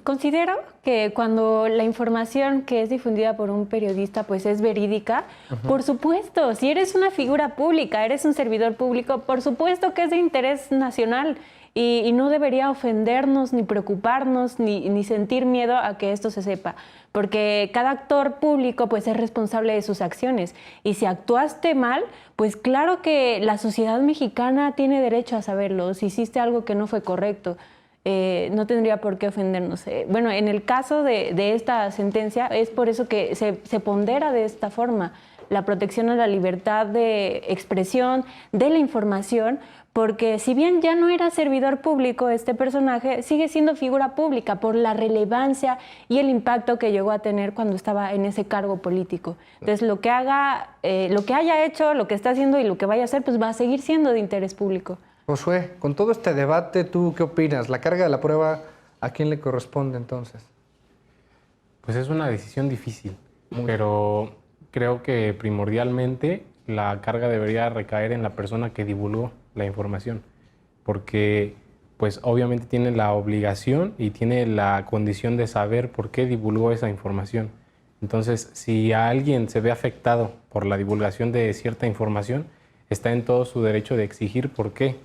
considero que cuando la información que es difundida por un periodista pues es verídica, por supuesto, si eres una figura pública, eres un servidor público, por supuesto que es de interés nacional y no debería ofendernos, ni preocuparnos, ni sentir miedo a que esto se sepa, porque cada actor público pues es responsable de sus acciones, y si actuaste mal, pues claro que la sociedad mexicana tiene derecho a saberlo. Si hiciste algo que no fue correcto, no tendría por qué ofendernos. Bueno, en el caso de esta sentencia es por eso que se pondera de esta forma la protección a la libertad de expresión, de la información, porque si bien ya no era servidor público, este personaje sigue siendo figura pública por la relevancia y el impacto que llegó a tener cuando estaba en ese cargo político. Entonces, lo que haya hecho, lo que está haciendo y lo que vaya a hacer, pues va a seguir siendo de interés público. Josué, con todo este debate, ¿tú qué opinas? ¿La carga de la prueba a quién le corresponde entonces? Pues es una decisión difícil, pero creo que primordialmente la carga debería recaer en la persona que divulgó la información, porque pues obviamente tiene la obligación y tiene la condición de saber por qué divulgó esa información. Entonces, si a alguien se ve afectado por la divulgación de cierta información, está en todo su derecho de exigir por qué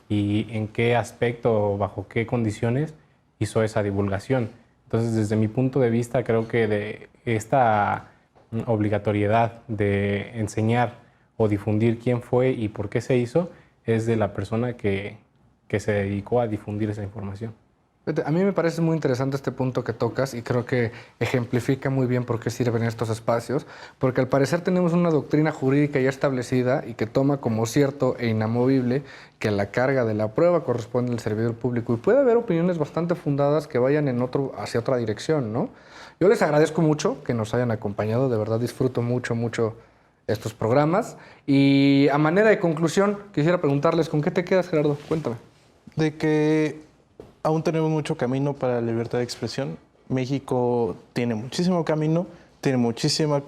y en qué aspecto o bajo qué condiciones hizo esa divulgación. Entonces, desde mi punto de vista, creo que de esta obligatoriedad de enseñar o difundir quién fue y por qué se hizo es de la persona que se dedicó a difundir esa información. Fíjate, a mí me parece muy interesante este punto que tocas y creo que ejemplifica muy bien por qué sirven estos espacios, porque al parecer tenemos una doctrina jurídica ya establecida y que toma como cierto e inamovible que la carga de la prueba corresponde al servidor público y puede haber opiniones bastante fundadas que vayan hacia otra dirección, ¿no? Yo les agradezco mucho que nos hayan acompañado, de verdad disfruto mucho estos programas y a manera de conclusión quisiera preguntarles, ¿con qué te quedas, Gerardo? Cuéntame. De que aún tenemos mucho camino para la libertad de expresión. México tiene muchísimo camino, tiene muchísimo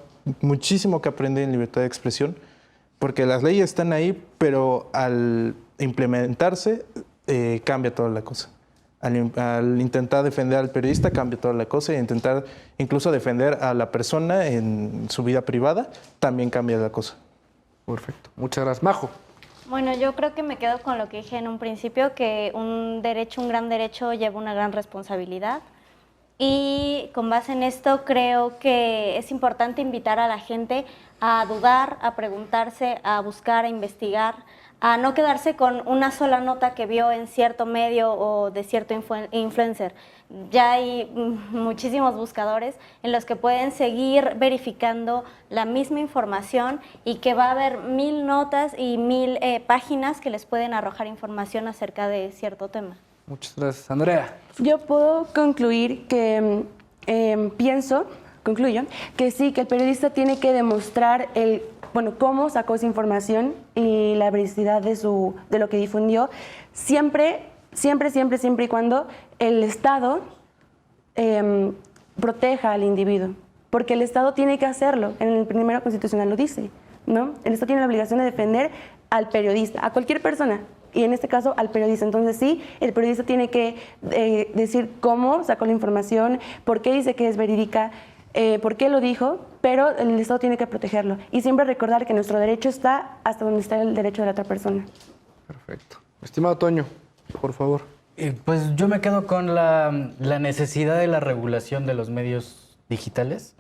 que aprender en libertad de expresión, porque las leyes están ahí, pero al implementarse cambia toda la cosa. Al intentar defender al periodista cambia toda la cosa, y intentar incluso defender a la persona en su vida privada también cambia la cosa. Perfecto. Muchas gracias. Majo. Bueno, yo creo que me quedo con lo que dije en un principio, que un gran derecho lleva una gran responsabilidad. Y con base en esto creo que es importante invitar a la gente a dudar, a preguntarse, a buscar, a investigar, a no quedarse con una sola nota que vio en cierto medio o de cierto influencer. Ya hay muchísimos buscadores en los que pueden seguir verificando la misma información y que va a haber 1000 notas y 1000 páginas que les pueden arrojar información acerca de cierto tema. Muchas gracias. Andrea. Yo puedo concluir que concluyo que sí, que el periodista tiene que demostrar cómo sacó esa información y la veracidad de lo que difundió, siempre y cuando el Estado proteja al individuo, porque el Estado tiene que hacerlo, en el primero constitucional lo dice, ¿no? El Estado tiene la obligación de defender al periodista, a cualquier persona, y en este caso al periodista. Entonces sí, el periodista tiene que decir cómo sacó la información, por qué dice que es verídica, por qué lo dijo, pero el Estado tiene que protegerlo. Y siempre recordar que nuestro derecho está hasta donde está el derecho de la otra persona. Perfecto. Estimado Toño, por favor. Pues yo me quedo con la necesidad de la regulación de los medios digitales.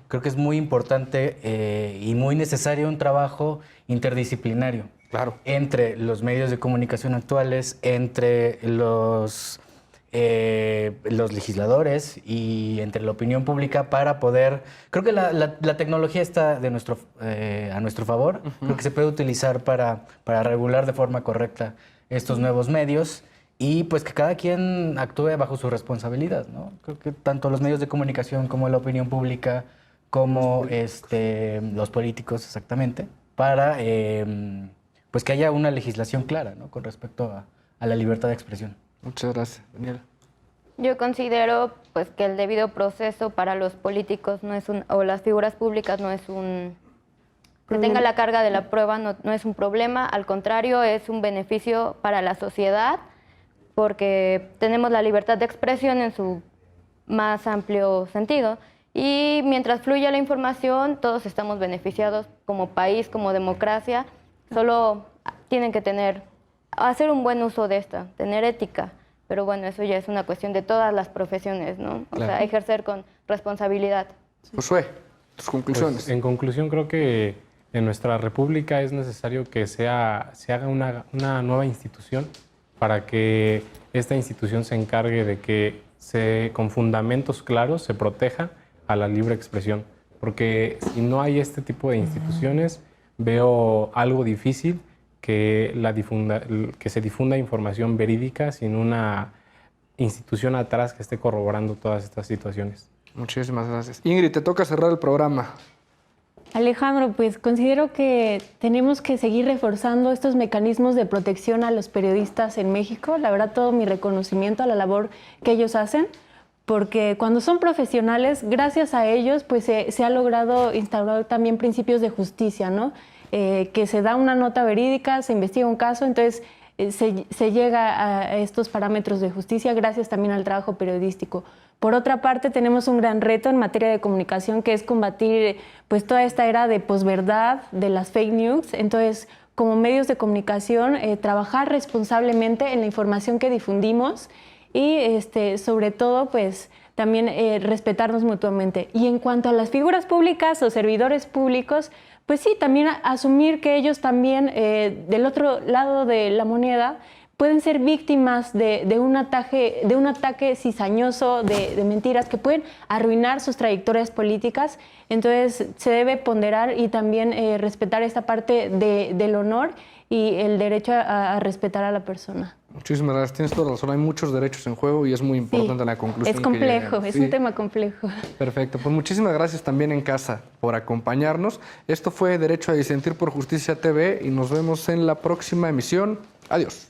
Creo que es muy importante y muy necesario un trabajo interdisciplinario. Claro. Entre los medios de comunicación actuales, entre los legisladores y entre la opinión pública para poder... Creo que la tecnología está a nuestro favor. Creo que se puede utilizar para regular de forma correcta estos nuevos medios y pues que cada quien actúe bajo su responsabilidad, ¿no? Creo que tanto los medios de comunicación como la opinión pública, como los políticos exactamente, para pues que haya una legislación clara, ¿no? Con respecto a la libertad de expresión. Muchas gracias, Daniela. Yo considero pues que el debido proceso para los políticos o las figuras públicas no es un... Que tenga la carga de la prueba no es un problema, al contrario, es un beneficio para la sociedad porque tenemos la libertad de expresión en su más amplio sentido y mientras fluya la información todos estamos beneficiados como país, como democracia, solo tienen que hacer un buen uso de esta, tener ética, pero bueno, eso ya es una cuestión de todas las profesiones, ¿no? O sea, ejercer con responsabilidad. Josué, tus conclusiones. Pues, en conclusión, creo que en nuestra república es necesario que se haga una nueva institución para que esta institución se encargue de que con fundamentos claros se proteja a la libre expresión. Porque si no hay este tipo de instituciones, veo algo difícil que se difunda información verídica sin una institución atrás que esté corroborando todas estas situaciones. Muchísimas gracias. Ingrid, te toca cerrar el programa. Alejandro, pues considero que tenemos que seguir reforzando estos mecanismos de protección a los periodistas en México. La verdad, todo mi reconocimiento a la labor que ellos hacen, porque cuando son profesionales, gracias a ellos, pues se ha logrado instaurar también principios de justicia, ¿no? Que se da una nota verídica, se investiga un caso, entonces se llega a estos parámetros de justicia gracias también al trabajo periodístico. Por otra parte, tenemos un gran reto en materia de comunicación que es combatir pues, toda esta era de posverdad, de las fake news. Entonces, como medios de comunicación, trabajar responsablemente en la información que difundimos y sobre todo pues, también respetarnos mutuamente. Y en cuanto a las figuras públicas o servidores públicos, pues sí, también asumir que ellos también, del otro lado de la moneda, pueden ser víctimas de un ataque cizañoso, de mentiras que pueden arruinar sus trayectorias políticas. Entonces se debe ponderar y también respetar esta parte del honor y el derecho a respetar a la persona. Muchísimas gracias, tienes toda razón, hay muchos derechos en juego y es muy importante la conclusión. Es complejo, que es sí. un tema complejo. Perfecto, pues muchísimas gracias también en casa por acompañarnos. Esto fue Derecho a Disentir por Justicia TV y nos vemos en la próxima emisión. Adiós.